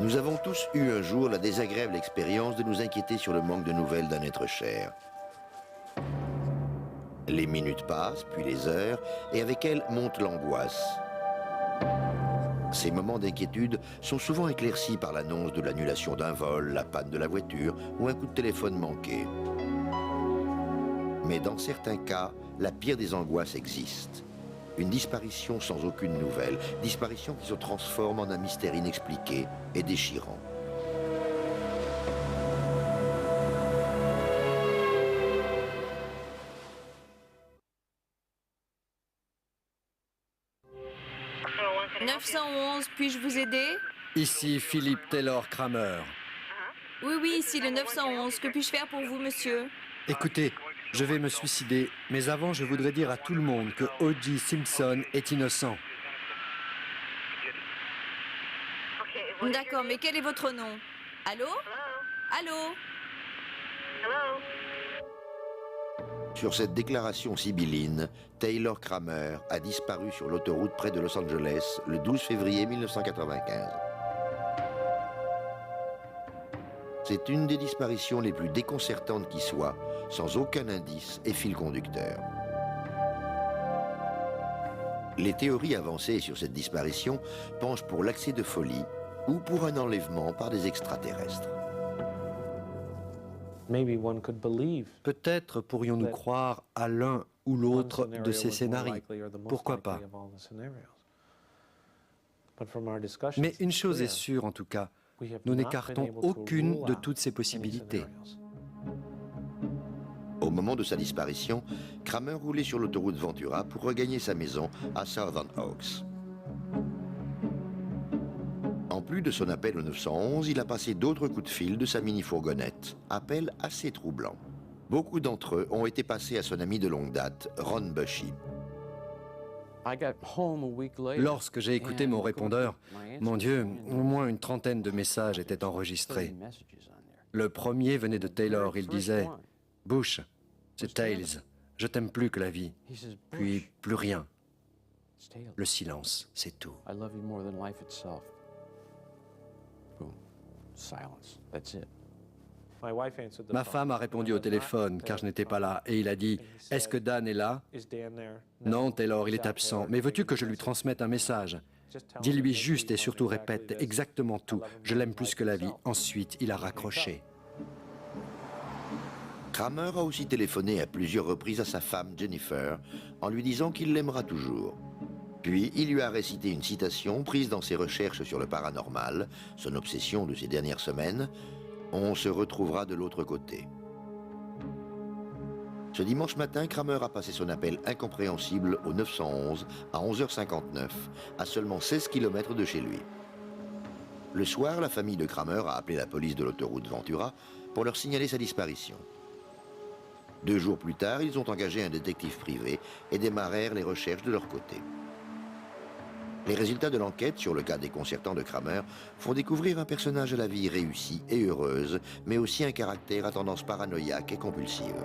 Nous avons tous eu un jour la désagréable expérience de nous inquiéter sur le manque de nouvelles d'un être cher. Les minutes passent, puis les heures, et avec elles monte l'angoisse. Ces moments d'inquiétude sont souvent éclaircis par l'annonce de l'annulation d'un vol, la panne de la voiture ou un coup de téléphone manqué. Mais dans certains cas, la pire des angoisses existe. Une disparition sans aucune nouvelle, disparition qui se transforme en un mystère inexpliqué et déchirant. « 911, puis-je vous aider? Ici Philip Taylor Kramer. Oui, oui, ici le 911. Que puis-je faire pour vous, monsieur? Écoutez, je vais me suicider, mais avant je voudrais dire à tout le monde que O.J. Simpson est innocent. D'accord, mais quel est votre nom? Allô? Allô? Sur cette déclaration sibylline, Taylor Kramer a disparu sur l'autoroute près de Los Angeles le 12 février 1995. C'est une des disparitions les plus déconcertantes qui soit, sans aucun indice et fil conducteur. Les théories avancées sur cette disparition penchent pour l'accès de folie ou pour un enlèvement par des extraterrestres. Peut-être pourrions-nous croire à l'un ou l'autre de ces scénarios. Pourquoi pas? Mais une chose est sûre en tout cas, nous n'écartons aucune de toutes ces possibilités. Au moment de sa disparition, Kramer roulait sur l'autoroute Ventura pour regagner sa maison à Southern Oaks. En plus de son appel au 911, il a passé d'autres coups de fil de sa mini-fourgonnette. Appel assez troublant. Beaucoup d'entre eux ont été passés à son ami de longue date, Ron Bushy. Lorsque j'ai écouté mon répondeur, mon Dieu, au moins une trentaine de messages étaient enregistrés. Le premier venait de Taylor, il disait « Bush, c'est Tails, je t'aime plus que la vie. » Puis plus rien. Le silence, c'est tout. Ma femme a répondu au téléphone car je n'étais pas là et il a dit « Est-ce que Dan est là ?»« Non, Taylor, il est absent. Mais veux-tu que je lui transmette un message? Dis-lui juste et surtout répète exactement tout. Je l'aime plus que la vie. » Ensuite, il a raccroché. Kramer a aussi téléphoné à plusieurs reprises à sa femme Jennifer en lui disant qu'il l'aimera toujours. Puis, il lui a récité une citation prise dans ses recherches sur le paranormal, son obsession de ces dernières semaines. On se retrouvera de l'autre côté. Ce dimanche matin, Kramer a passé son appel incompréhensible au 911 à 11h59, à seulement 16 km de chez lui. Le soir, la famille de Kramer a appelé la police de l'autoroute Ventura pour leur signaler sa disparition. 2 jours plus tard, ils ont engagé un détective privé et démarrèrent les recherches de leur côté. Les résultats de l'enquête sur le cas déconcertant de Kramer font découvrir un personnage à la vie réussie et heureuse, mais aussi un caractère à tendance paranoïaque et compulsive.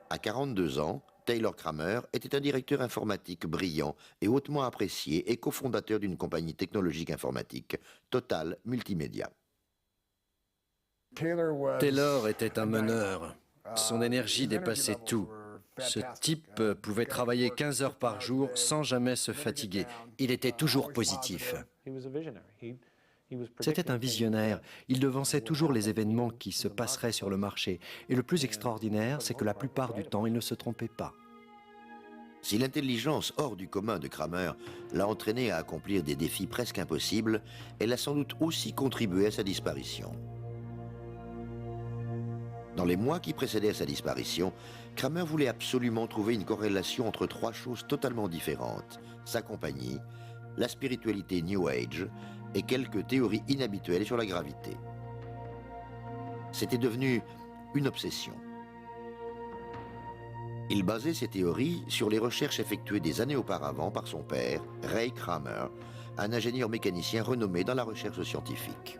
À 42 ans, Taylor Kramer était un directeur informatique brillant et hautement apprécié et cofondateur d'une compagnie technologique informatique, Total Multimédia. Taylor était un meneur. Son énergie dépassait tout. Ce type pouvait travailler 15 heures par jour sans jamais se fatiguer. Il était toujours positif. C'était un visionnaire. Il devançait toujours les événements qui se passeraient sur le marché. Et le plus extraordinaire, c'est que la plupart du temps, il ne se trompait pas. Si l'intelligence hors du commun de Kramer l'a entraîné à accomplir des défis presque impossibles, elle a sans doute aussi contribué à sa disparition. Dans les mois qui précédaient sa disparition, Kramer voulait absolument trouver une corrélation entre 3 choses totalement différentes: sa compagnie, la spiritualité New Age et quelques théories inhabituelles sur la gravité. C'était devenu une obsession. Il basait ses théories sur les recherches effectuées des années auparavant par son père, Ray Kramer, un ingénieur mécanicien renommé dans la recherche scientifique.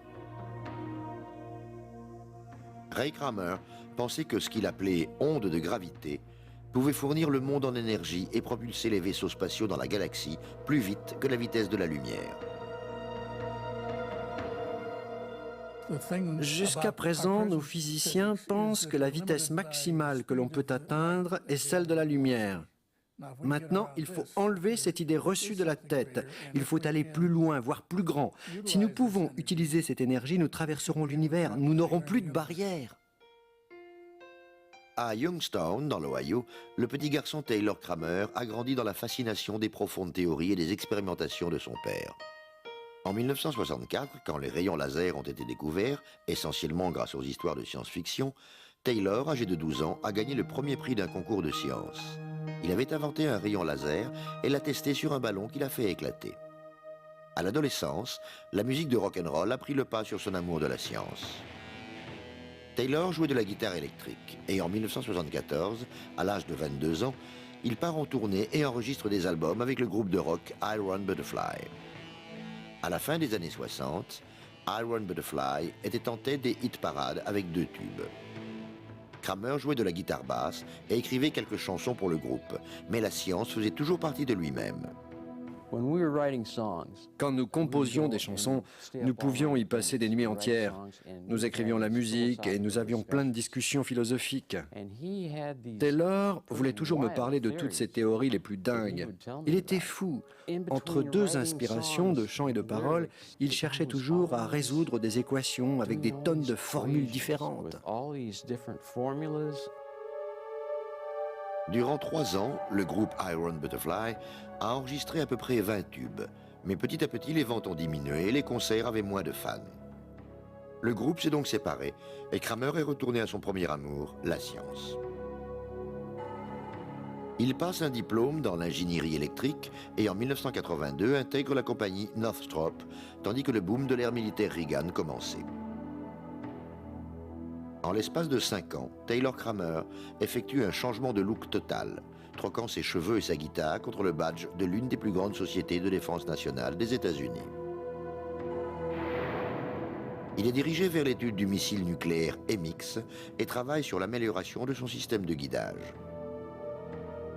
Ray Kramer pensait que ce qu'il appelait ondes de gravité pouvait fournir le monde en énergie et propulser les vaisseaux spatiaux dans la galaxie plus vite que la vitesse de la lumière. Jusqu'à présent, nos physiciens pensent que la vitesse maximale que l'on peut atteindre est celle de la lumière. Maintenant, il faut enlever cette idée reçue de la tête. Il faut aller plus loin, voire plus grand. Si nous pouvons utiliser cette énergie, nous traverserons l'univers. Nous n'aurons plus de barrières. À Youngstown, dans l'Ohio, le petit garçon Taylor Kramer a grandi dans la fascination des profondes théories et des expérimentations de son père. En 1964, quand les rayons laser ont été découverts, essentiellement grâce aux histoires de science-fiction, Taylor, âgé de 12 ans, a gagné le premier prix d'un concours de sciences. Il avait inventé un rayon laser et l'a testé sur un ballon qu'il a fait éclater. À l'adolescence, la musique de rock'n'roll a pris le pas sur son amour de la science. Taylor jouait de la guitare électrique et en 1974, à l'âge de 22 ans, il part en tournée et enregistre des albums avec le groupe de rock Iron Butterfly. À la fin des années 60, Iron Butterfly était en tête des hit parades avec 2 tubes. Kramer jouait de la guitare basse et écrivait quelques chansons pour le groupe, mais la science faisait toujours partie de lui-même. Quand nous composions des chansons, nous pouvions y passer des nuits entières. Nous écrivions la musique et nous avions plein de discussions philosophiques. Taylor voulait toujours me parler de toutes ces théories les plus dingues. Il était fou. Entre 2 inspirations de chants et de paroles, il cherchait toujours à résoudre des équations avec des tonnes de formules différentes. Durant 3 ans, le groupe Iron Butterfly a enregistré à peu près 20 tubes, mais petit à petit les ventes ont diminué et les concerts avaient moins de fans. Le groupe s'est donc séparé et Kramer est retourné à son premier amour, la science. Il passe un diplôme dans l'ingénierie électrique et en 1982 intègre la compagnie Northrop, tandis que le boom de l'ère militaire Reagan commençait. En l'espace de 5 ans, Taylor Kramer effectue un changement de look total, troquant ses cheveux et sa guitare contre le badge de l'une des plus grandes sociétés de défense nationale des États-Unis. Il est dirigé vers l'étude du missile nucléaire MX et travaille sur l'amélioration de son système de guidage.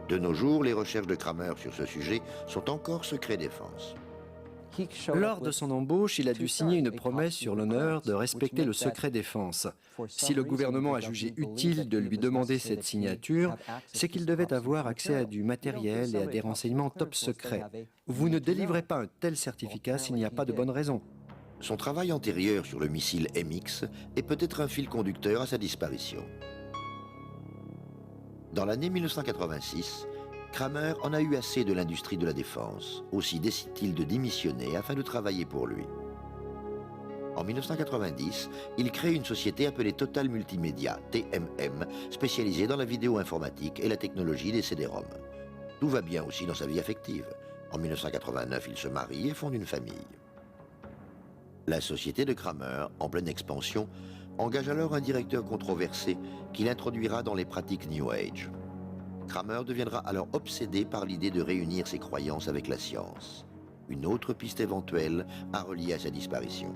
De nos jours, les recherches de Kramer sur ce sujet sont encore secret défense. Lors de son embauche, il a dû signer une promesse sur l'honneur de respecter le secret défense. Si le gouvernement a jugé utile de lui demander cette signature, c'est qu'il devait avoir accès à du matériel et à des renseignements top secrets. Vous ne délivrez pas un tel certificat s'il n'y a pas de bonne raison. Son travail antérieur sur le missile MX est peut-être un fil conducteur à sa disparition. Dans l'année 1986, Kramer en a eu assez de l'industrie de la défense. Aussi décide-t-il de démissionner afin de travailler pour lui. En 1990, il crée une société appelée Total Multimédia, TMM, spécialisée dans la vidéo informatique et la technologie des CD-ROM. Tout va bien aussi dans sa vie affective. En 1989, il se marie et fonde une famille. La société de Kramer, en pleine expansion, engage alors un directeur controversé qui l'introduira dans les pratiques New Age. Kramer deviendra alors obsédé par l'idée de réunir ses croyances avec la science. Une autre piste éventuelle à relier à sa disparition.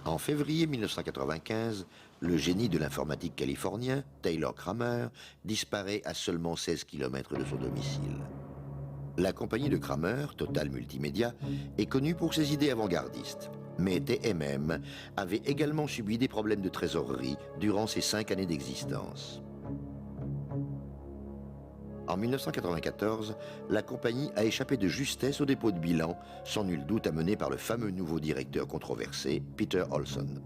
En février 1995, le génie de l'informatique californien, Taylor Kramer, disparaît à seulement 16 km de son domicile. La compagnie de Kramer, Total Multimédia, est connue pour ses idées avant-gardistes. Mais TMM avait également subi des problèmes de trésorerie durant ses 5 années d'existence. En 1994, la compagnie a échappé de justesse au dépôt de bilan, sans nul doute amené par le fameux nouveau directeur controversé, Peter Olson.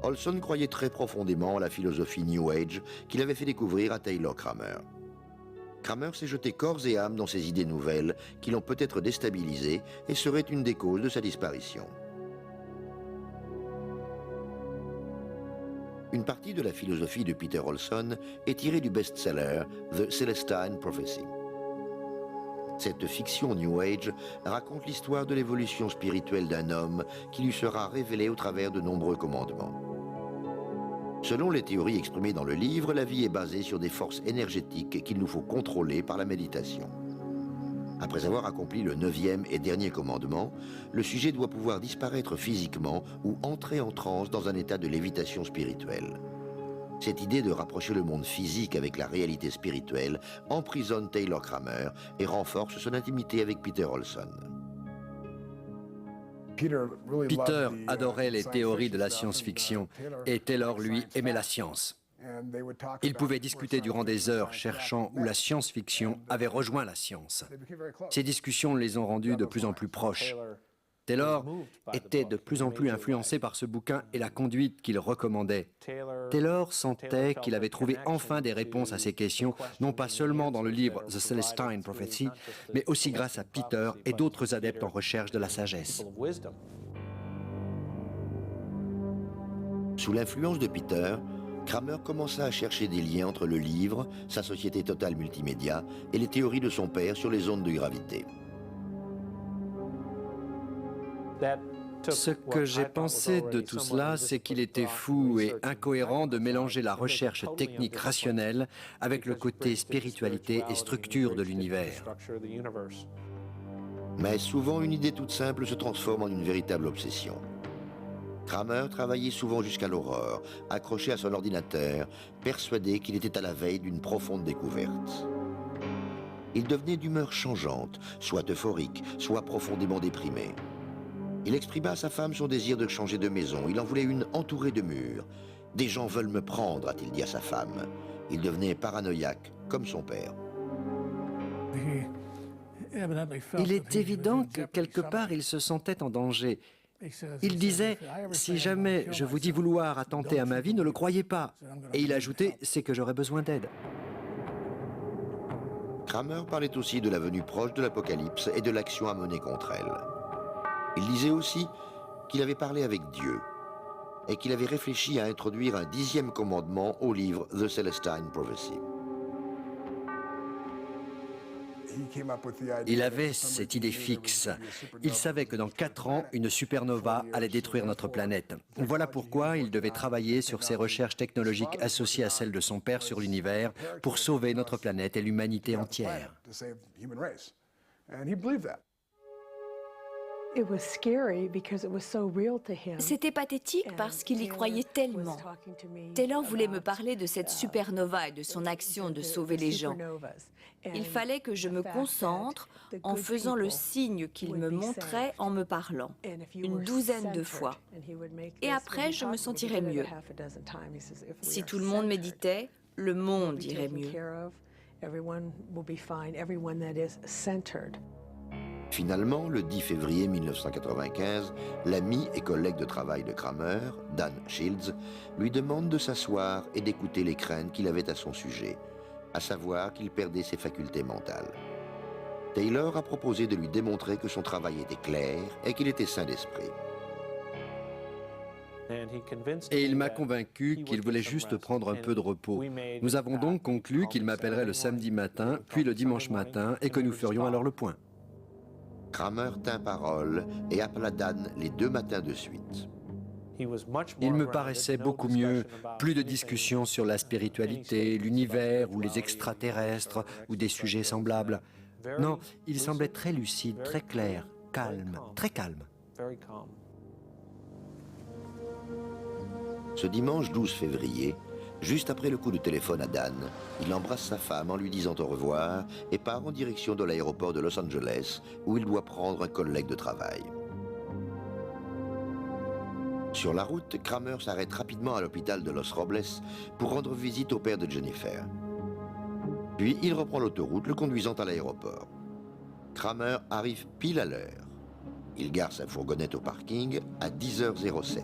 Olson croyait très profondément à la philosophie New Age qu'il avait fait découvrir à Taylor Kramer. Kramer s'est jeté corps et âme dans ces idées nouvelles qui l'ont peut-être déstabilisé et seraient une des causes de sa disparition. Une partie de la philosophie de Peter Olson est tirée du best-seller The Celestine Prophecy. Cette fiction New Age raconte l'histoire de l'évolution spirituelle d'un homme qui lui sera révélée au travers de nombreux commandements. Selon les théories exprimées dans le livre, la vie est basée sur des forces énergétiques qu'il nous faut contrôler par la méditation. Après avoir accompli le 9e et dernier commandement, le sujet doit pouvoir disparaître physiquement ou entrer en transe dans un état de lévitation spirituelle. Cette idée de rapprocher le monde physique avec la réalité spirituelle emprisonne Taylor Kramer et renforce son intimité avec Peter Olson. Peter adorait les théories de la science-fiction et Taylor, lui, aimait la science. Ils pouvaient discuter durant des heures cherchant où la science-fiction avait rejoint la science. Ces discussions les ont rendus de plus en plus proches. Taylor était de plus en plus influencé par ce bouquin et la conduite qu'il recommandait. Taylor sentait qu'il avait trouvé enfin des réponses à ces questions, non pas seulement dans le livre The Celestine Prophecy, mais aussi grâce à Peter et d'autres adeptes en recherche de la sagesse. Sous l'influence de Peter, Kramer commença à chercher des liens entre le livre, sa société Total Multimédia et les théories de son père sur les ondes de gravité. Ce que j'ai pensé de tout cela, c'est qu'il était fou et incohérent de mélanger la recherche technique rationnelle avec le côté spiritualité et structure de l'univers. Mais souvent, une idée toute simple se transforme en une véritable obsession. Kramer travaillait souvent jusqu'à l'aurore, accroché à son ordinateur, persuadé qu'il était à la veille d'une profonde découverte. Il devenait d'humeur changeante, soit euphorique, soit profondément déprimé. Il exprima à sa femme son désir de changer de maison. Il en voulait une entourée de murs. « Des gens veulent me prendre », a-t-il dit à sa femme. Il devenait paranoïaque, comme son père. Il est évident que quelque part il se sentait en danger. Il disait « Si jamais je vous dis vouloir attenter à ma vie, ne le croyez pas ». Et il ajoutait « C'est que j'aurais besoin d'aide ». Kramer parlait aussi de la venue proche de l'Apocalypse et de l'action à mener contre elle. Il disait aussi qu'il avait parlé avec Dieu et qu'il avait réfléchi à introduire un 10e commandement au livre The Celestine Prophecy. Il avait cette idée fixe. Il savait que dans 4 ans, une supernova allait détruire notre planète. Voilà pourquoi il devait travailler sur ses recherches technologiques associées à celles de son père sur l'univers pour sauver notre planète et l'humanité entière. C'était pathétique parce qu'il y croyait tellement. Taylor voulait me parler de cette supernova et de son action de sauver les gens. Il fallait que je me concentre en faisant le signe qu'il me montrait en me parlant, une 12aine de fois. Et après, je me sentirais mieux. Si tout le monde méditait, le monde irait mieux. Finalement, le 10 février 1995, l'ami et collègue de travail de Kramer, Dan Shields, lui demande de s'asseoir et d'écouter les craintes qu'il avait à son sujet, à savoir qu'il perdait ses facultés mentales. Taylor a proposé de lui démontrer que son travail était clair et qu'il était sain d'esprit. Et il m'a convaincu qu'il voulait juste prendre un peu de repos. Nous avons donc conclu qu'il m'appellerait le samedi matin, puis le dimanche matin, et que nous ferions alors le point. Kramer tint parole et appela Dan les 2 matins de suite. Il me paraissait beaucoup mieux, plus de discussions sur la spiritualité, l'univers ou les extraterrestres ou des sujets semblables. Non, il semblait très lucide, très clair, calme, très calme. Ce dimanche 12 février, juste après le coup de téléphone à Dan, il embrasse sa femme en lui disant au revoir et part en direction de l'aéroport de Los Angeles où il doit prendre un collègue de travail. Sur la route, Kramer s'arrête rapidement à l'hôpital de Los Robles pour rendre visite au père de Jennifer. Puis il reprend l'autoroute le conduisant à l'aéroport. Kramer arrive pile à l'heure. Il gare sa fourgonnette au parking à 10h07.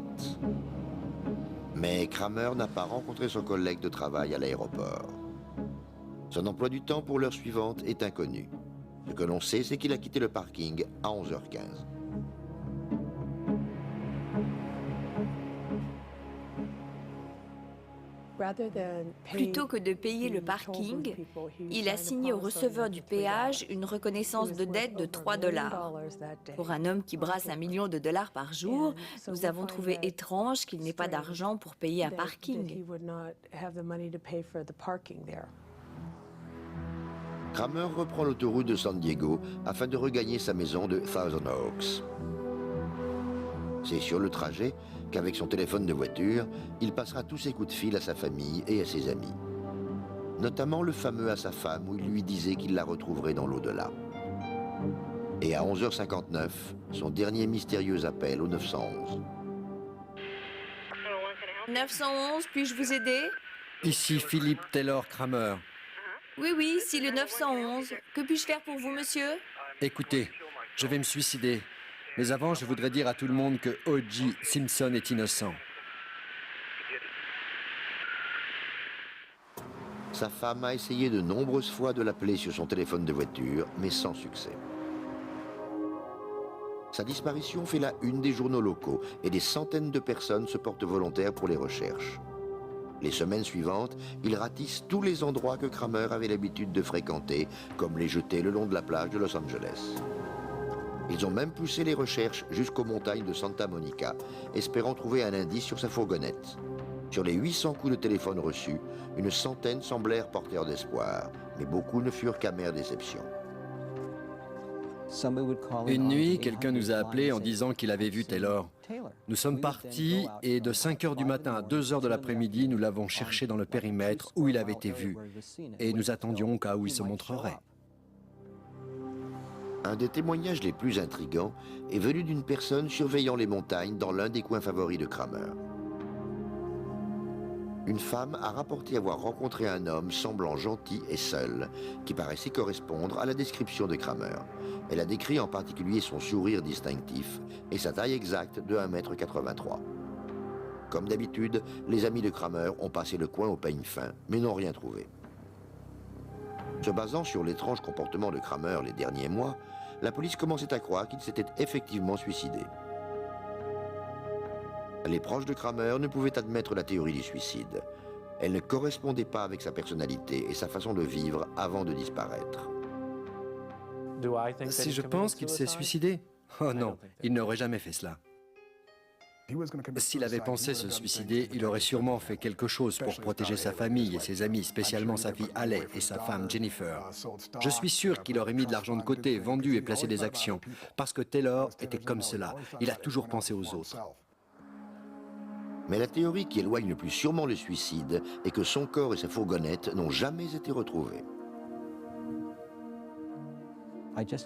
Mais Kramer n'a pas rencontré son collègue de travail à l'aéroport. Son emploi du temps pour l'heure suivante est inconnu. Ce que l'on sait, c'est qu'il a quitté le parking à 11h15. Plutôt que de payer le parking, il a signé au receveur du péage une reconnaissance de dette de 3 $. Pour un homme qui brasse $1 million par jour, nous avons trouvé étrange qu'il n'ait pas d'argent pour payer un parking. Kramer reprend l'autoroute de San Diego afin de regagner sa maison de Thousand Oaks. C'est sur le trajet qu'avec son téléphone de voiture, il passera tous ses coups de fil à sa famille et à ses amis. Notamment le fameux à sa femme où il lui disait qu'il la retrouverait dans l'au-delà. Et à 11h59, son dernier mystérieux appel au 911. 911, puis-je vous aider? Ici Philip Taylor Kramer. Oui, ici le 911. Que puis-je faire pour vous, monsieur? Écoutez, je vais me suicider. Mais avant, je voudrais dire à tout le monde que O.J. Simpson est innocent. Sa femme a essayé de nombreuses fois de l'appeler sur son téléphone de voiture, mais sans succès. Sa disparition fait la une des journaux locaux et des centaines de personnes se portent volontaires pour les recherches. Les semaines suivantes, il ratisse tous les endroits que Kramer avait l'habitude de fréquenter, comme les jetées le long de la plage de Los Angeles. Ils ont même poussé les recherches jusqu'aux montagnes de Santa Monica, espérant trouver un indice sur sa fourgonnette. Sur les 800 coups de téléphone reçus, une centaine semblèrent porteurs d'espoir, mais beaucoup ne furent qu'amères déceptions. Une nuit, quelqu'un nous a appelés en disant qu'il avait vu Taylor. Nous sommes partis et de 5 heures du matin à 2 heures de l'après-midi, nous l'avons cherché dans le périmètre où il avait été vu. Et nous attendions au cas où il se montrerait. Un des témoignages les plus intrigants est venu d'une personne surveillant les montagnes dans l'un des coins favoris de Kramer. Une femme a rapporté avoir rencontré un homme semblant gentil et seul, qui paraissait correspondre à la description de Kramer. Elle a décrit en particulier son sourire distinctif et sa taille exacte de 1,83 m. Comme d'habitude, les amis de Kramer ont passé le coin au peigne fin, mais n'ont rien trouvé. Se basant sur l'étrange comportement de Kramer les derniers mois, la police commençait à croire qu'il s'était effectivement suicidé. Les proches de Kramer ne pouvaient admettre la théorie du suicide. Elle ne correspondait pas avec sa personnalité et sa façon de vivre avant de disparaître. Si je pense qu'il s'est suicidé? Oh non, il n'aurait jamais fait cela. S'il avait pensé se suicider, il aurait sûrement fait quelque chose pour protéger sa famille et ses amis, spécialement sa fille Haley et sa femme Jennifer. Je suis sûr qu'il aurait mis de l'argent de côté, vendu et placé des actions, parce que Taylor était comme cela. Il a toujours pensé aux autres. Mais la théorie qui éloigne le plus sûrement le suicide est que son corps et sa fourgonnette n'ont jamais été retrouvés.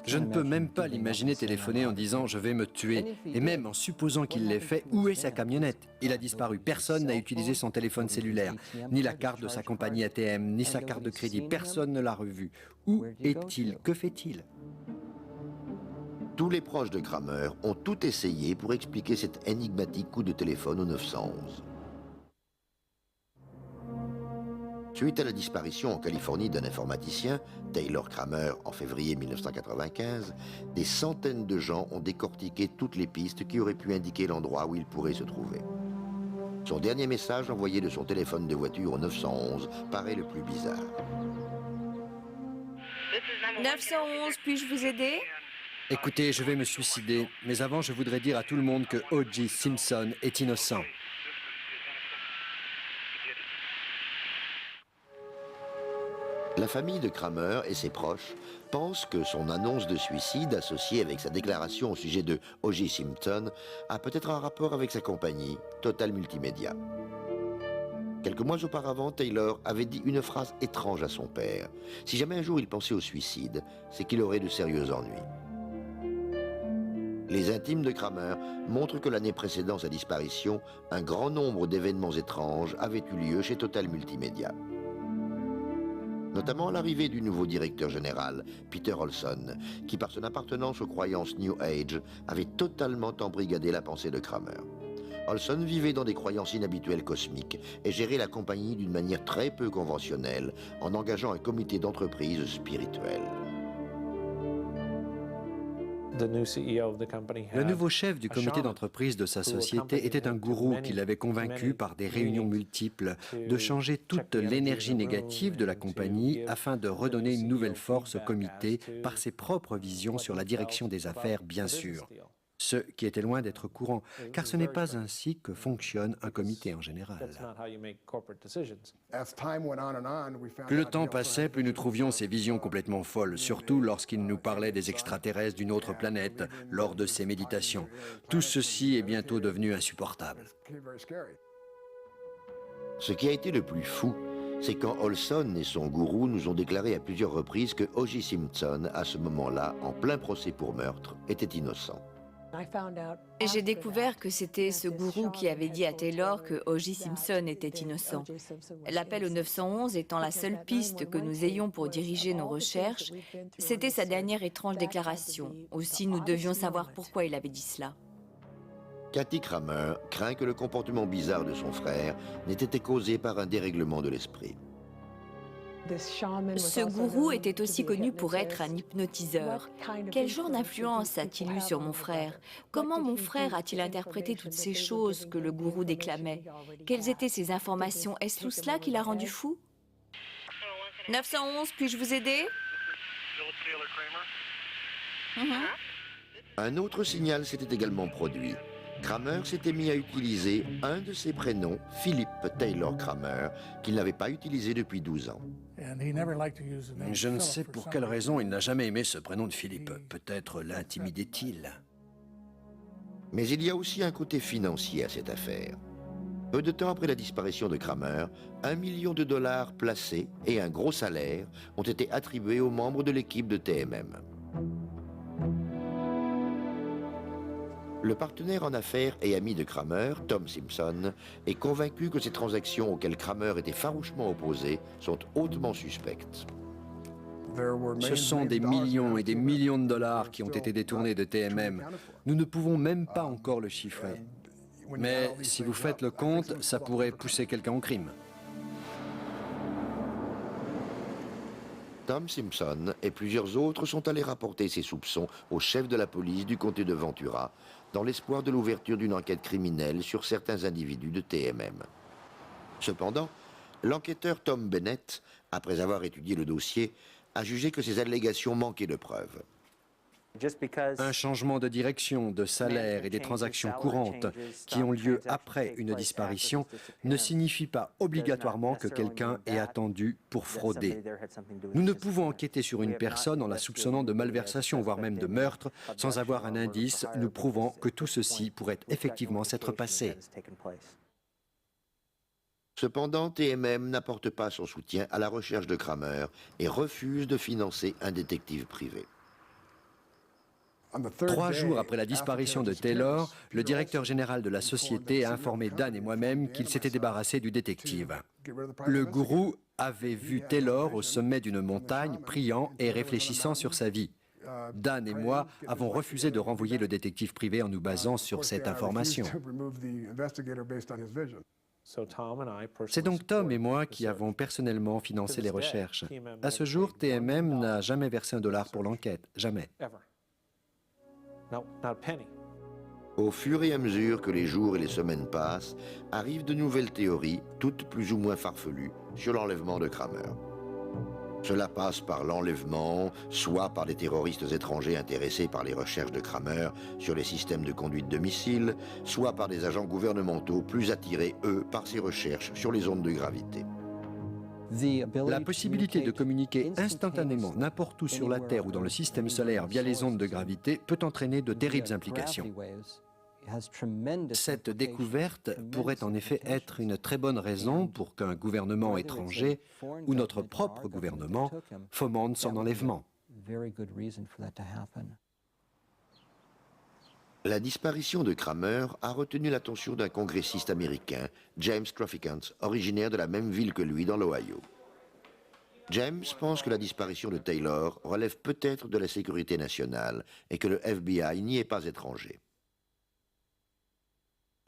Je ne peux même pas l'imaginer téléphoner en disant « je vais me tuer ». Et même en supposant qu'il l'ait fait, où est sa camionnette? Il a disparu. Personne n'a utilisé son téléphone cellulaire, ni la carte de sa compagnie ATM, ni sa carte de crédit. Personne ne l'a revu. Où est-il? Que fait-il? Tous les proches de Kramer ont tout essayé pour expliquer cet énigmatique coup de téléphone au 911. Suite à la disparition en Californie d'un informaticien, Taylor Kramer, en février 1995, des centaines de gens ont décortiqué toutes les pistes qui auraient pu indiquer l'endroit où il pourrait se trouver. Son dernier message envoyé de son téléphone de voiture au 911 paraît le plus bizarre. 911, puis-je vous aider? Écoutez, je vais me suicider, mais avant, je voudrais dire à tout le monde que O.J. Simpson est innocent. La famille de Kramer et ses proches pensent que son annonce de suicide, associée avec sa déclaration au sujet de O.J. Simpson, a peut-être un rapport avec sa compagnie, Total Multimédia. Quelques mois auparavant, Taylor avait dit une phrase étrange à son père. Si jamais un jour il pensait au suicide, c'est qu'il aurait de sérieux ennuis. Les intimes de Kramer montrent que l'année précédant sa disparition, un grand nombre d'événements étranges avaient eu lieu chez Total Multimédia. Notamment l'arrivée du nouveau directeur général, Peter Olson, qui par son appartenance aux croyances New Age, avait totalement embrigadé la pensée de Kramer. Olson vivait dans des croyances inhabituelles cosmiques et gérait la compagnie d'une manière très peu conventionnelle, en engageant un comité d'entreprise spirituel. Le nouveau chef du comité d'entreprise de sa société était un gourou qui l'avait convaincu par des réunions multiples de changer toute l'énergie négative de la compagnie afin de redonner une nouvelle force au comité par ses propres visions sur la direction des affaires, bien sûr. ce qui était loin d'être courant, car ce n'est pas ainsi que fonctionne un comité en général. Plus le temps passait, plus nous trouvions ces visions complètement folles, surtout lorsqu'il nous parlait des extraterrestres d'une autre planète lors de ses méditations. Tout ceci est bientôt devenu insupportable. Ce qui a été le plus fou, c'est quand Olson et son gourou nous ont déclaré à plusieurs reprises que O.J. Simpson, à ce moment-là, en plein procès pour meurtre, était innocent. J'ai découvert que c'était ce gourou qui avait dit à Taylor que O.J. Simpson était innocent. L'appel au 911 étant la seule piste que nous ayons pour diriger nos recherches, c'était sa dernière étrange déclaration. Aussi, nous devions savoir pourquoi il avait dit cela. Cathy Kramer craint que le comportement bizarre de son frère n'ait été causé par un dérèglement de l'esprit. Ce gourou était aussi connu pour être un hypnotiseur. Quel genre d'influence a-t-il eu sur mon frère? Comment mon frère a-t-il interprété toutes ces choses que le gourou déclamait? Quelles étaient ces informations? Est-ce tout cela qui l'a rendu fou? 911, puis-je vous aider? Un autre signal s'était également produit. Kramer s'était mis à utiliser un de ses prénoms, Philip Taylor Kramer, qu'il n'avait pas utilisé depuis 12 ans. Je ne sais pour quelle raison il n'a jamais aimé ce prénom de Philippe. Peut-être l'intimidait-il. Mais il y a aussi un côté financier à cette affaire. Peu de temps après la disparition de Kramer, $1 million placés et un gros salaire ont été attribués aux membres de l'équipe de TMM. Le partenaire en affaires et ami de Kramer, Tom Simpson, est convaincu que ces transactions auxquelles Kramer était farouchement opposé sont hautement suspectes. Ce sont des millions et des millions de dollars qui ont été détournés de TMM. Nous ne pouvons même pas encore le chiffrer. Mais si vous faites le compte, ça pourrait pousser quelqu'un au crime. Tom Simpson et plusieurs autres sont allés rapporter ces soupçons au chef de la police du comté de Ventura, dans l'espoir de l'ouverture d'une enquête criminelle sur certains individus de TMM. Cependant, l'enquêteur Tom Bennett, après avoir étudié le dossier, a jugé que ces allégations manquaient de preuves. Un changement de direction, de salaire et des transactions courantes qui ont lieu après une disparition ne signifie pas obligatoirement que quelqu'un est attendu pour frauder. Nous ne pouvons enquêter sur une personne en la soupçonnant de malversation, voire même de meurtre, sans avoir un indice nous prouvant que tout ceci pourrait effectivement s'être passé. Cependant, TMM n'apporte pas son soutien à la recherche de Kramer et refuse de financer un détective privé. 3 jours après la disparition de Taylor, le directeur général de la société a informé Dan et moi-même qu'il s'était débarrassé du détective. Le gourou avait vu Taylor au sommet d'une montagne, priant et réfléchissant sur sa vie. Dan et moi avons refusé de renvoyer le détective privé en nous basant sur cette information. C'est donc Tom et moi qui avons personnellement financé les recherches. À ce jour, TMM n'a jamais versé $1 pour l'enquête. Jamais. Au fur et à mesure que les jours et les semaines passent, arrivent de nouvelles théories, toutes plus ou moins farfelues, sur l'enlèvement de Kramer. Cela passe par l'enlèvement, soit par des terroristes étrangers intéressés par les recherches de Kramer sur les systèmes de conduite de missiles, soit par des agents gouvernementaux plus attirés, eux, par ces recherches sur les ondes de gravité. La possibilité de communiquer instantanément n'importe où sur la Terre ou dans le système solaire via les ondes de gravité peut entraîner de terribles implications. Cette découverte pourrait en effet être une très bonne raison pour qu'un gouvernement étranger ou notre propre gouvernement fomente son enlèvement. La disparition de Kramer a retenu l'attention d'un congressiste américain, James Traficant, originaire de la même ville que lui dans l'Ohio. James pense que la disparition de Taylor relève peut-être de la sécurité nationale et que le FBI n'y est pas étranger.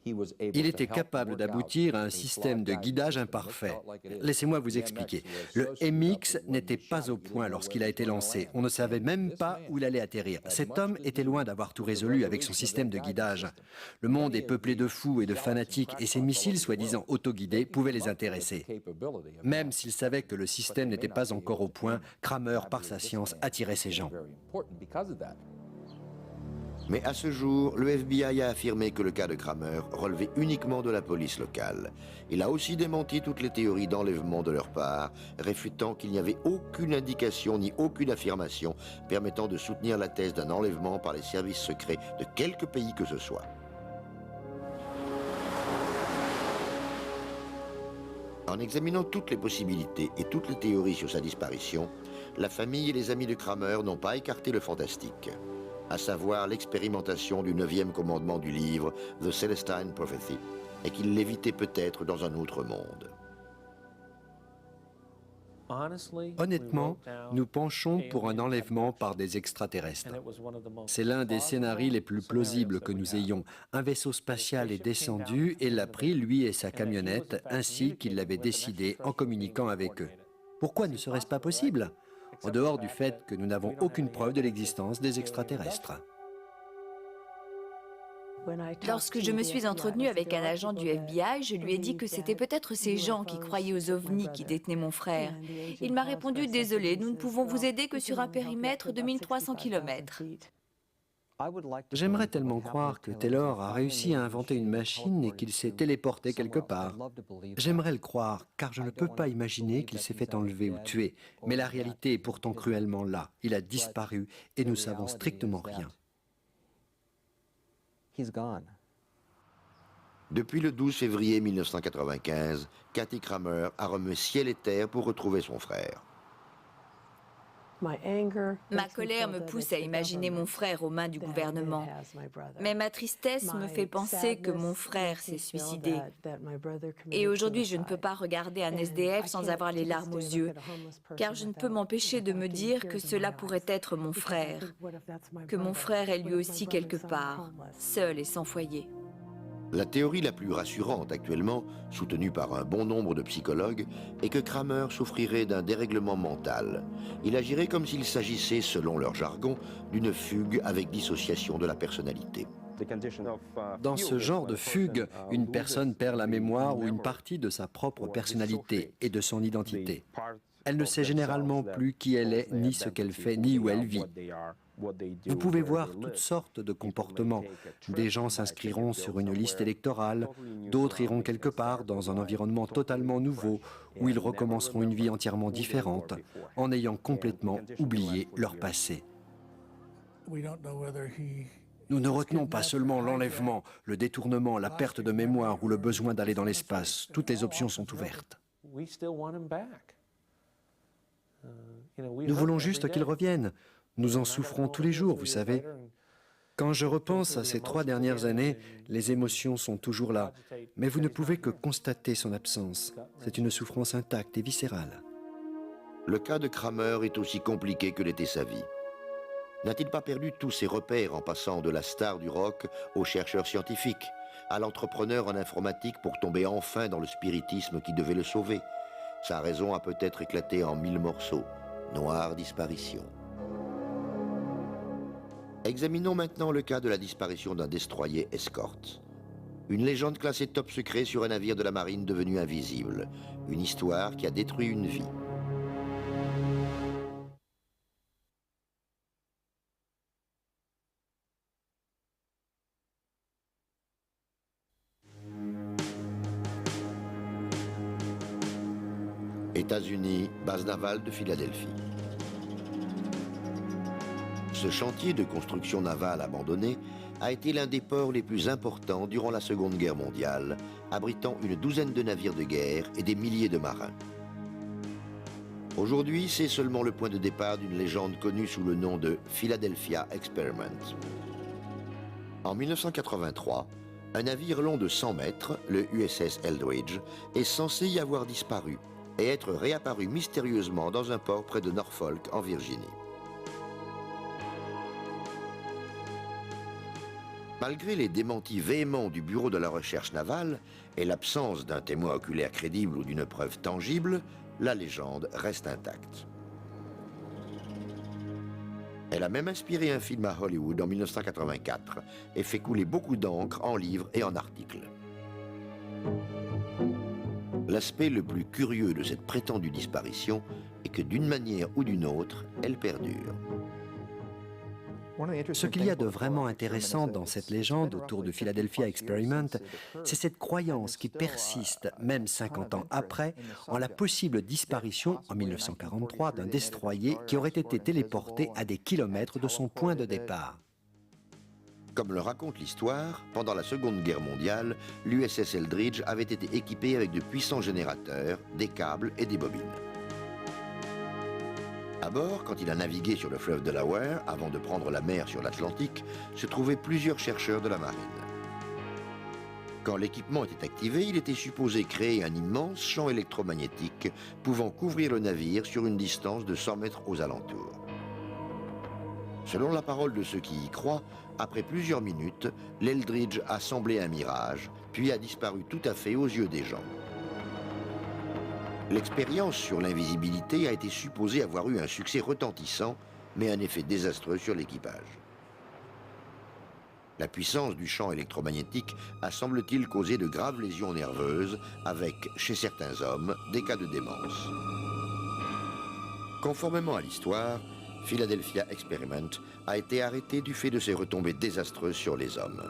Il était capable d'aboutir à un système de guidage imparfait. Laissez-moi vous expliquer. Le MX n'était pas au point lorsqu'il a été lancé. On ne savait même pas où il allait atterrir. Cet homme était loin d'avoir tout résolu avec son système de guidage. Le monde est peuplé de fous et de fanatiques et ces missiles soi-disant autoguidés pouvaient les intéresser. Même s'il savait que le système n'était pas encore au point, Kramer, par sa science, attirait ces gens. Mais à ce jour, le FBI a affirmé que le cas de Kramer relevait uniquement de la police locale. Il a aussi démenti toutes les théories d'enlèvement de leur part, réfutant qu'il n'y avait aucune indication ni aucune affirmation permettant de soutenir la thèse d'un enlèvement par les services secrets de quelque pays que ce soit. En examinant toutes les possibilités et toutes les théories sur sa disparition, la famille et les amis de Kramer n'ont pas écarté le fantastique, à savoir l'expérimentation du 9e commandement du livre The Celestine Prophecy, et qu'il l'évitait peut-être dans un autre monde. Honnêtement, nous penchons pour un enlèvement par des extraterrestres. C'est l'un des scénarios les plus plausibles que nous ayons. Un vaisseau spatial est descendu et l'a pris, lui et sa camionnette, ainsi qu'il l'avait décidé en communiquant avec eux. Pourquoi ne serait-ce pas possible ? En dehors du fait que nous n'avons aucune preuve de l'existence des extraterrestres. Lorsque je me suis entretenue avec un agent du FBI, je lui ai dit que c'était peut-être ces gens qui croyaient aux ovnis qui détenaient mon frère. Il m'a répondu « Désolé, nous ne pouvons vous aider que sur un périmètre de 1300 km. » J'aimerais tellement croire que Taylor a réussi à inventer une machine et qu'il s'est téléporté quelque part. J'aimerais le croire, car je ne peux pas imaginer qu'il s'est fait enlever ou tuer. Mais la réalité est pourtant cruellement là. Il a disparu et nous savons strictement rien. Depuis le 12 février 1995, Kathy Kramer a remué ciel et terre pour retrouver son frère. Ma colère me pousse à imaginer mon frère aux mains du gouvernement. Mais ma tristesse me fait penser que mon frère s'est suicidé. Et aujourd'hui, je ne peux pas regarder un SDF sans avoir les larmes aux yeux, car je ne peux m'empêcher de me dire que cela pourrait être mon frère, que mon frère est lui aussi quelque part, seul et sans foyer. La théorie la plus rassurante actuellement, soutenue par un bon nombre de psychologues, est que Kramer souffrirait d'un dérèglement mental. Il agirait comme s'il s'agissait, selon leur jargon, d'une fugue avec dissociation de la personnalité. Dans ce genre de fugue, une personne perd la mémoire ou une partie de sa propre personnalité et de son identité. Elle ne sait généralement plus qui elle est, ni ce qu'elle fait, ni où elle vit. Vous pouvez voir toutes sortes de comportements. Des gens s'inscriront sur une liste électorale, d'autres iront quelque part dans un environnement totalement nouveau où ils recommenceront une vie entièrement différente en ayant complètement oublié leur passé. Nous ne retenons pas seulement l'enlèvement, le détournement, la perte de mémoire ou le besoin d'aller dans l'espace. Toutes les options sont ouvertes. Nous voulons juste qu'il revienne. Nous en souffrons tous les jours, vous savez. Quand je repense à ces 3 dernières années, les émotions sont toujours là. Mais vous ne pouvez que constater son absence. C'est une souffrance intacte et viscérale. Le cas de Kramer est aussi compliqué que l'était sa vie. N'a-t-il pas perdu tous ses repères en passant de la star du rock au chercheur scientifique, à l'entrepreneur en informatique pour tomber enfin dans le spiritisme qui devait le sauver? Sa raison a peut-être éclaté en 1000 morceaux. Noire disparition. Examinons maintenant le cas de la disparition d'un destroyer Escort. Une légende classée top secret sur un navire de la marine devenu invisible. Une histoire qui a détruit une vie. États-Unis, base navale de Philadelphie. Ce chantier de construction navale abandonné a été l'un des ports les plus importants durant la Seconde Guerre mondiale, abritant une douzaine de navires de guerre et des milliers de marins. Aujourd'hui, c'est seulement le point de départ d'une légende connue sous le nom de Philadelphia Experiment. En 1983, un navire long de 100 mètres, le USS Eldridge, est censé y avoir disparu et être réapparu mystérieusement dans un port près de Norfolk, en Virginie. Malgré les démentis véhéments du Bureau de la recherche navale et l'absence d'un témoin oculaire crédible ou d'une preuve tangible, la légende reste intacte. Elle a même inspiré un film à Hollywood en 1984 et fait couler beaucoup d'encre en livres et en articles. L'aspect le plus curieux de cette prétendue disparition est que d'une manière ou d'une autre, elle perdure. Ce qu'il y a de vraiment intéressant dans cette légende autour de Philadelphia Experiment, c'est cette croyance qui persiste, même 50 ans après, en la possible disparition, en 1943, d'un destroyer qui aurait été téléporté à des kilomètres de son point de départ. Comme le raconte l'histoire, pendant la Seconde Guerre mondiale, l'USS Eldridge avait été équipé avec de puissants générateurs, des câbles et des bobines. À bord, quand il a navigué sur le fleuve Delaware, avant de prendre la mer sur l'Atlantique, se trouvaient plusieurs chercheurs de la marine. Quand l'équipement était activé, il était supposé créer un immense champ électromagnétique pouvant couvrir le navire sur une distance de 100 mètres aux alentours. Selon la parole de ceux qui y croient, après plusieurs minutes, l'Eldridge a semblé un mirage, puis a disparu tout à fait aux yeux des gens. L'expérience sur l'invisibilité a été supposée avoir eu un succès retentissant, mais un effet désastreux sur l'équipage. La puissance du champ électromagnétique a, semble-t-il, causé de graves lésions nerveuses, avec, chez certains hommes, des cas de démence. Conformément à l'histoire, Philadelphia Experiment a été arrêtée du fait de ses retombées désastreuses sur les hommes.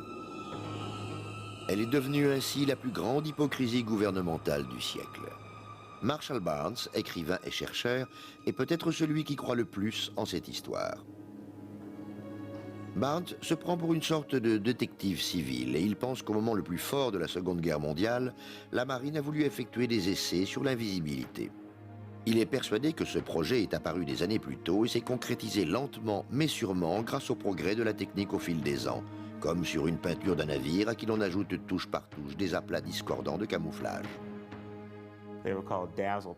Elle est devenue ainsi la plus grande hypocrisie gouvernementale du siècle. Marshall Barnes, écrivain et chercheur, est peut-être celui qui croit le plus en cette histoire. Barnes se prend pour une sorte de détective civil et il pense qu'au moment le plus fort de la Seconde Guerre mondiale, la marine a voulu effectuer des essais sur l'invisibilité. Il est persuadé que ce projet est apparu des années plus tôt et s'est concrétisé lentement mais sûrement grâce au progrès de la technique au fil des ans, comme sur une peinture d'un navire à qui l'on ajoute touche par touche des aplats discordants de camouflage.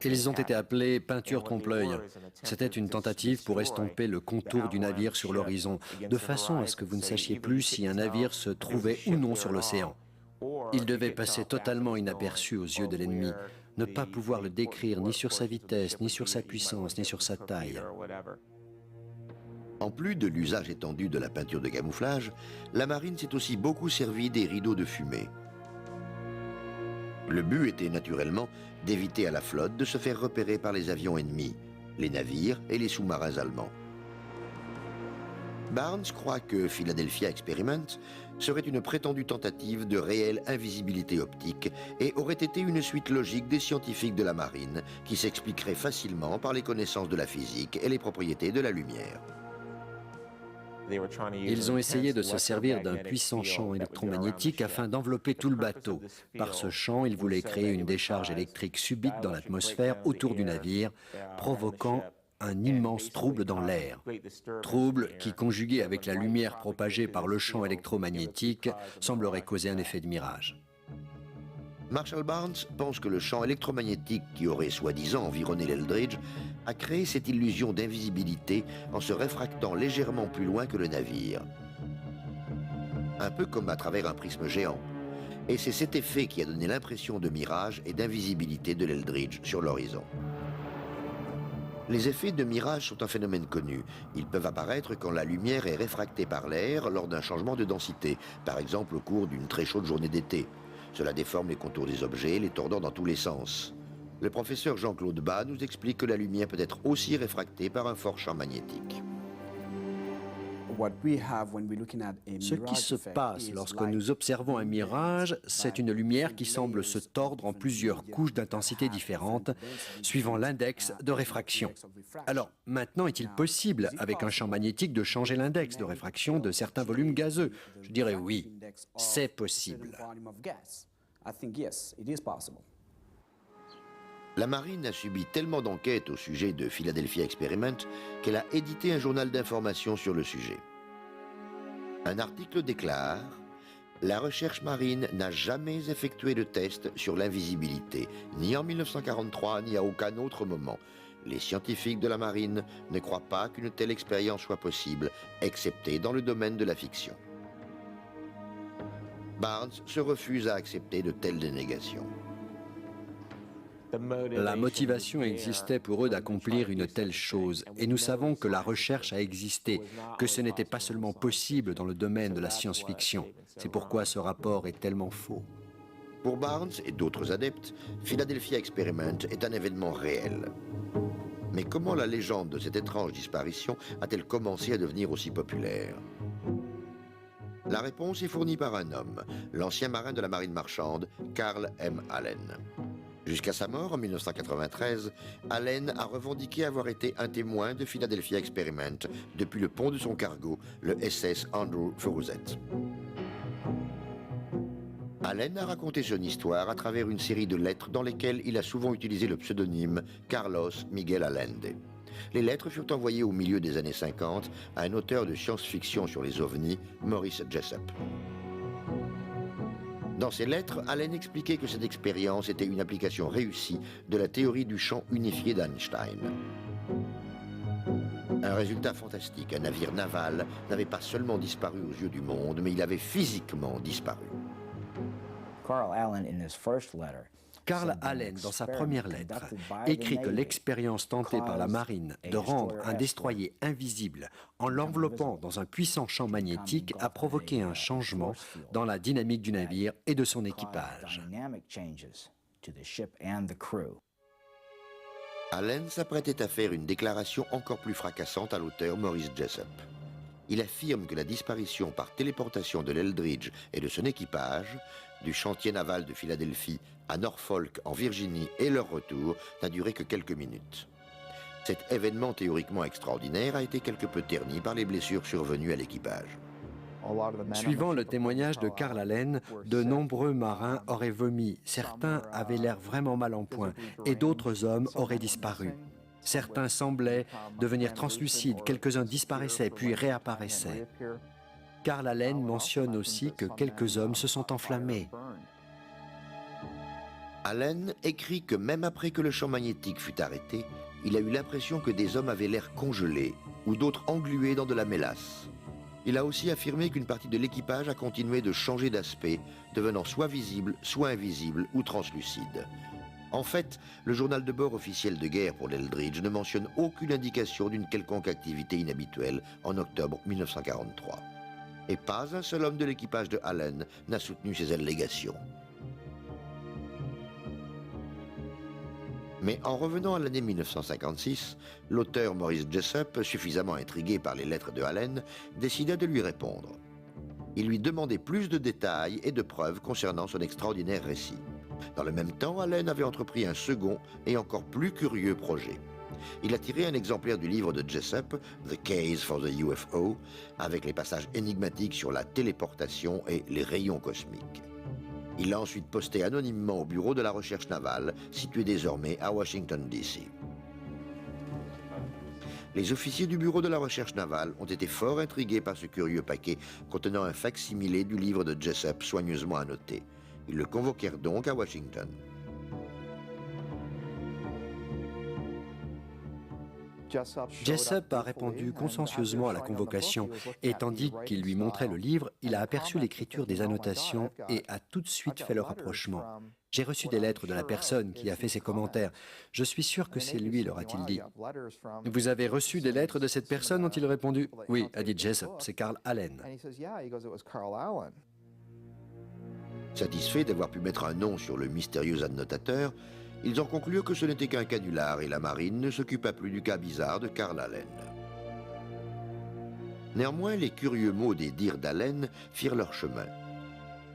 Ils ont été appelés peintures trompe-l'œil. C'était une tentative pour estomper le contour du navire sur l'horizon, de façon à ce que vous ne sachiez plus si un navire se trouvait ou non sur l'océan. Il devait passer totalement inaperçu aux yeux de l'ennemi, ne pas pouvoir le décrire ni sur sa vitesse, ni sur sa puissance, ni sur sa taille. En plus de l'usage étendu de la peinture de camouflage, la marine s'est aussi beaucoup servie des rideaux de fumée. Le but était naturellement d'éviter à la flotte de se faire repérer par les avions ennemis, les navires et les sous-marins allemands. Barnes croit que Philadelphia Experiment serait une prétendue tentative de réelle invisibilité optique et aurait été une suite logique des scientifiques de la marine qui s'expliquerait facilement par les connaissances de la physique et les propriétés de la lumière. Ils ont essayé de se servir d'un puissant champ électromagnétique afin d'envelopper tout le bateau. Par ce champ, ils voulaient créer une décharge électrique subite dans l'atmosphère autour du navire, provoquant un immense trouble dans l'air. Trouble qui, conjugué avec la lumière propagée par le champ électromagnétique, semblerait causer un effet de mirage. Marshall Barnes pense que le champ électromagnétique qui aurait soi-disant environné l'Eldridge a créé cette illusion d'invisibilité en se réfractant légèrement plus loin que le navire. Un peu comme à travers un prisme géant. Et c'est cet effet qui a donné l'impression de mirage et d'invisibilité de l'Eldridge sur l'horizon. Les effets de mirage sont un phénomène connu. Ils peuvent apparaître quand la lumière est réfractée par l'air lors d'un changement de densité, par exemple au cours d'une très chaude journée d'été. Cela déforme les contours des objets, les tordant dans tous les sens. Le professeur Jean-Claude Bas nous explique que la lumière peut être aussi réfractée par un fort champ magnétique. Ce qui se passe lorsque nous observons un mirage, c'est une lumière qui semble se tordre en plusieurs couches d'intensité différentes, suivant l'index de réfraction. Alors, maintenant, est-il possible, avec un champ magnétique, de changer l'index de réfraction de certains volumes gazeux? Je dirais oui, c'est possible. La marine a subi tellement d'enquêtes au sujet de Philadelphia Experiment qu'elle a édité un journal d'information sur le sujet. Un article déclare « La recherche marine n'a jamais effectué de test sur l'invisibilité, ni en 1943 ni à aucun autre moment. Les scientifiques de la marine ne croient pas qu'une telle expérience soit possible, excepté dans le domaine de la fiction. » Barnes se refuse à accepter de telles dénégations. La motivation existait pour eux d'accomplir une telle chose, et nous savons que la recherche a existé, que ce n'était pas seulement possible dans le domaine de la science-fiction. C'est pourquoi ce rapport est tellement faux. Pour Barnes et d'autres adeptes, Philadelphia Experiment est un événement réel. Mais comment la légende de cette étrange disparition a-t-elle commencé à devenir aussi populaire? La réponse est fournie par un homme, l'ancien marin de la marine marchande, Carl M. Allen. Jusqu'à sa mort en 1993, Allen a revendiqué avoir été un témoin de Philadelphia Experiment depuis le pont de son cargo, le SS Andrew Furuzet. Allen a raconté son histoire à travers une série de lettres dans lesquelles il a souvent utilisé le pseudonyme Carlos Miguel Allende. Les lettres furent envoyées au milieu des années 50 à un auteur de science-fiction sur les ovnis, Maurice Jessup. Dans ces lettres, Allen expliquait que cette expérience était une application réussie de la théorie du champ unifié d'Einstein. Un résultat fantastique, un navire naval n'avait pas seulement disparu aux yeux du monde, mais il avait physiquement disparu. Carl Allen, dans sa première lettre, écrit que l'expérience tentée par la marine de rendre un destroyer invisible en l'enveloppant dans un puissant champ magnétique a provoqué un changement dans la dynamique du navire et de son équipage. Allen s'apprêtait à faire une déclaration encore plus fracassante à l'auteur Maurice Jessup. Il affirme que la disparition par téléportation de l'Eldridge et de son équipage, du chantier naval de Philadelphie à Norfolk en Virginie et leur retour, n'a duré que quelques minutes. Cet événement théoriquement extraordinaire a été quelque peu terni par les blessures survenues à l'équipage. Suivant le témoignage de Carl Allen, de nombreux marins auraient vomi, certains avaient l'air vraiment mal en point et d'autres hommes auraient disparu. Certains semblaient devenir translucides, quelques-uns disparaissaient puis réapparaissaient. Carl Allen mentionne aussi que quelques hommes se sont enflammés. Allen écrit que même après que le champ magnétique fut arrêté, il a eu l'impression que des hommes avaient l'air congelés ou d'autres englués dans de la mélasse. Il a aussi affirmé qu'une partie de l'équipage a continué de changer d'aspect, devenant soit visible, soit invisible ou translucide. En fait, le journal de bord officiel de guerre pour l'Eldridge ne mentionne aucune indication d'une quelconque activité inhabituelle en octobre 1943. Et pas un seul homme de l'équipage de Allen n'a soutenu ces allégations. Mais en revenant à l'année 1956, l'auteur Maurice Jessup, suffisamment intrigué par les lettres de Allen, décida de lui répondre. Il lui demandait plus de détails et de preuves concernant son extraordinaire récit. Dans le même temps, Allen avait entrepris un second et encore plus curieux projet. Il a tiré un exemplaire du livre de Jessup, The Case for the UFO, avec les passages énigmatiques sur la téléportation et les rayons cosmiques. Il l'a ensuite posté anonymement au bureau de la recherche navale, situé désormais à Washington, D.C. Les officiers du bureau de la recherche navale ont été fort intrigués par ce curieux paquet contenant un fac-similé du livre de Jessup soigneusement annoté. Ils le convoquèrent donc à Washington. Jessup a répondu consciencieusement à la convocation et tandis qu'il lui montrait le livre, il a aperçu l'écriture des annotations et a tout de suite fait le rapprochement. « J'ai reçu des lettres de la personne qui a fait ces commentaires. Je suis sûr que c'est lui, leur a-t-il dit. »« Vous avez reçu des lettres de cette personne ?» ont-ils répondu. « Oui, a dit Jessup, c'est Carl Allen. » Satisfaits d'avoir pu mettre un nom sur le mystérieux annotateur, ils en conclurent que ce n'était qu'un canular et la marine ne s'occupa plus du cas bizarre de Carl Allen. Néanmoins, les curieux mots des dires d'Allen firent leur chemin.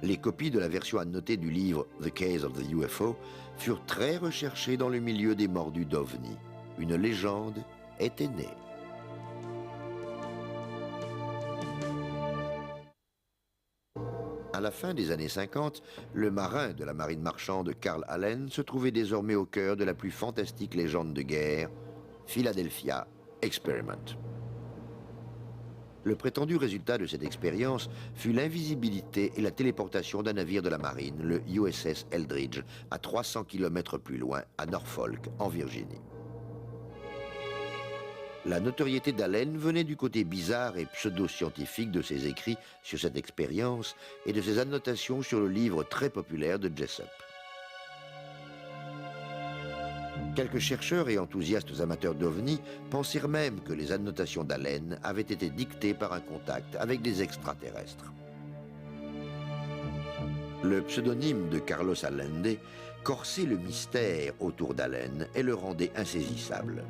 Les copies de la version annotée du livre The Case of the UFO furent très recherchées dans le milieu des mordus d'OVNI. Une légende était née. À la fin des années 50, le marin de la marine marchande Carl Allen se trouvait désormais au cœur de la plus fantastique légende de guerre, Philadelphia Experiment. Le prétendu résultat de cette expérience fut l'invisibilité et la téléportation d'un navire de la marine, le USS Eldridge, à 300 km plus loin, à Norfolk, en Virginie. La notoriété d'Allen venait du côté bizarre et pseudo-scientifique de ses écrits sur cette expérience et de ses annotations sur le livre très populaire de Jessup. Quelques chercheurs et enthousiastes amateurs d'OVNI pensèrent même que les annotations d'Allen avaient été dictées par un contact avec des extraterrestres. Le pseudonyme de Carlos Allende corsait le mystère autour d'Allen et le rendait insaisissable.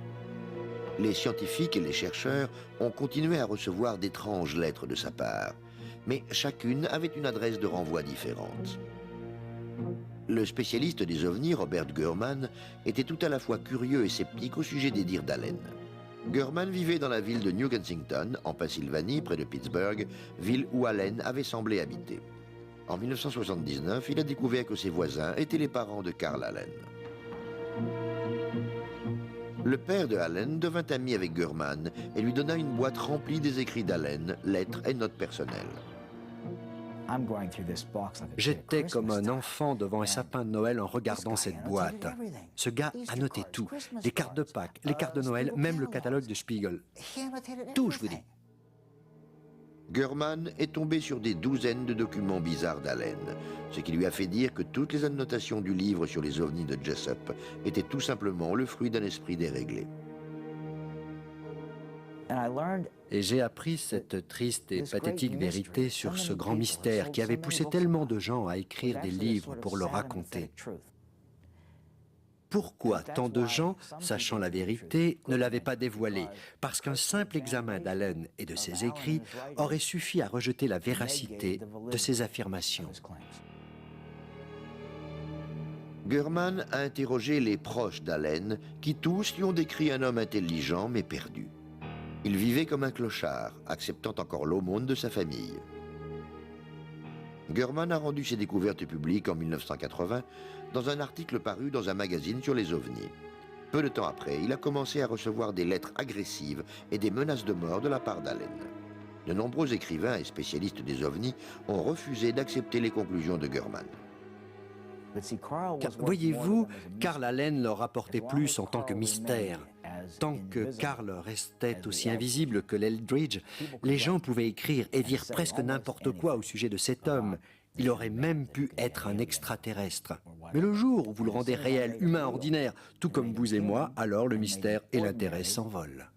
Les scientifiques et les chercheurs ont continué à recevoir d'étranges lettres de sa part, mais chacune avait une adresse de renvoi différente. Le spécialiste des ovnis, Robert Gurman, était tout à la fois curieux et sceptique au sujet des dires d'Allen. Gurman vivait dans la ville de New Kensington, en Pennsylvanie, près de Pittsburgh, ville où Allen avait semblé habiter. En 1979, il a découvert que ses voisins étaient les parents de Carl Allen. Le père de Allen devint ami avec Gurman et lui donna une boîte remplie des écrits d'Allen, lettres et notes personnelles. J'étais comme un enfant devant un sapin de Noël en regardant cette boîte. Ce gars a noté tout. Les cartes de Pâques, les cartes de Noël, même le catalogue de Spiegel. Tout, je vous dis. Gurman est tombé sur des douzaines de documents bizarres d'Allen, ce qui lui a fait dire que toutes les annotations du livre sur les ovnis de Jessup étaient tout simplement le fruit d'un esprit déréglé. Et j'ai appris cette triste et pathétique vérité sur ce grand mystère qui avait poussé tellement de gens à écrire des livres pour le raconter. Pourquoi tant de gens, sachant la vérité, ne l'avaient pas dévoilée? Parce qu'un simple examen d'Allen et de ses écrits aurait suffi à rejeter la véracité de ses affirmations. Gurman a interrogé les proches d'Allen, qui tous lui ont décrit un homme intelligent mais perdu. Il vivait comme un clochard, acceptant encore l'aumône de sa famille. Gurman a rendu ses découvertes publiques en 1980 dans un article paru dans un magazine sur les ovnis. Peu de temps après, il a commencé à recevoir des lettres agressives et des menaces de mort de la part d'Allen. De nombreux écrivains et spécialistes des ovnis ont refusé d'accepter les conclusions de Gurman. Car, voyez-vous, Carl Allen leur apportait plus en tant que mystère. Tant que Carl restait aussi invisible que l'Eldridge, les gens pouvaient écrire et dire presque n'importe quoi au sujet de cet homme. Il aurait même pu être un extraterrestre. Mais le jour où vous le rendez réel, humain, ordinaire, tout comme vous et moi, alors le mystère et l'intérêt s'envolent.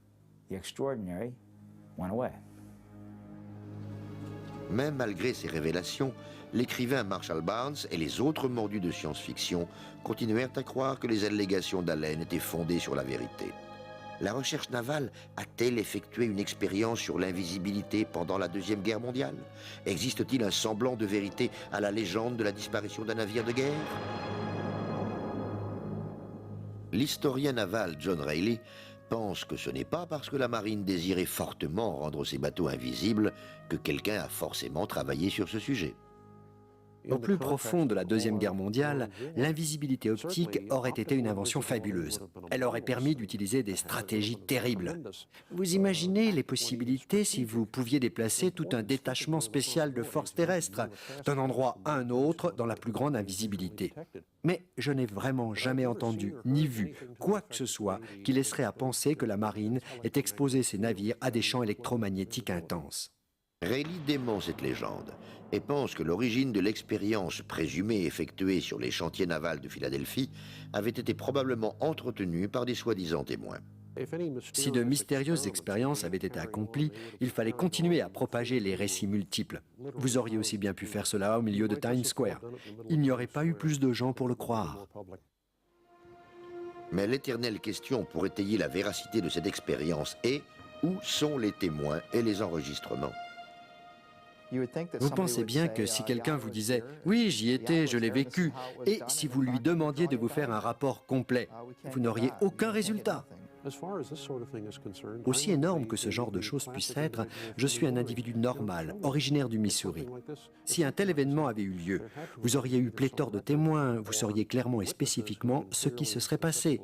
Même malgré ces révélations, l'écrivain Marshall Barnes et les autres mordus de science-fiction continuèrent à croire que les allégations d'Allen étaient fondées sur la vérité. La recherche navale a-t-elle effectué une expérience sur l'invisibilité pendant la Deuxième Guerre mondiale? Existe-t-il un semblant de vérité à la légende de la disparition d'un navire de guerre? L'historien naval John Rayleigh pense que ce n'est pas parce que la marine désirait fortement rendre ses bateaux invisibles que quelqu'un a forcément travaillé sur ce sujet. Au plus profond de la Deuxième Guerre mondiale, l'invisibilité optique aurait été une invention fabuleuse. Elle aurait permis d'utiliser des stratégies terribles. Vous imaginez les possibilités si vous pouviez déplacer tout un détachement spécial de forces terrestres d'un endroit à un autre dans la plus grande invisibilité. Mais je n'ai vraiment jamais entendu ni vu quoi que ce soit qui laisserait à penser que la marine ait exposé ses navires à des champs électromagnétiques intenses. Rayleigh dément cette légende et pense que l'origine de l'expérience présumée effectuée sur les chantiers navals de Philadelphie avait été probablement entretenue par des soi-disant témoins. Si de mystérieuses expériences avaient été accomplies, il fallait continuer à propager les récits multiples. Vous auriez aussi bien pu faire cela au milieu de Times Square. Il n'y aurait pas eu plus de gens pour le croire. Mais l'éternelle question pour étayer la véracité de cette expérience est: où sont les témoins et les enregistrements? Vous pensez bien que si quelqu'un vous disait « Oui, j'y étais, je l'ai vécu », et si vous lui demandiez de vous faire un rapport complet, vous n'auriez aucun résultat. Aussi énorme que ce genre de choses puisse être, je suis un individu normal, originaire du Missouri. Si un tel événement avait eu lieu, vous auriez eu pléthore de témoins, vous sauriez clairement et spécifiquement ce qui se serait passé.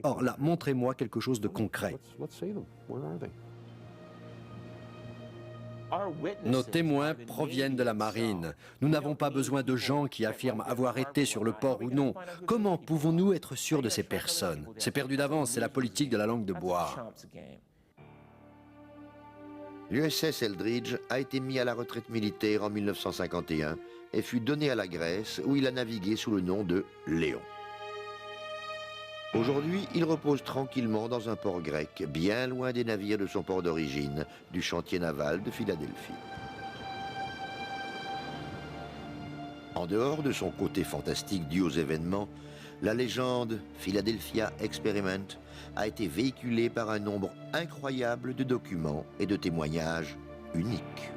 Or là, montrez-moi quelque chose de concret. Nos témoins proviennent de la marine. Nous n'avons pas besoin de gens qui affirment avoir été sur le port ou non. Comment pouvons-nous être sûrs de ces personnes? C'est perdu d'avance, c'est la politique de la langue de bois. L'USS Eldridge a été mis à la retraite militaire en 1951 et fut donné à la Grèce où il a navigué sous le nom de Léon. Aujourd'hui, il repose tranquillement dans un port grec, bien loin des navires de son port d'origine, du chantier naval de Philadelphie. En dehors de son côté fantastique dû aux événements, La légende Philadelphia Experiment a été véhiculée par un nombre incroyable de documents et de témoignages uniques.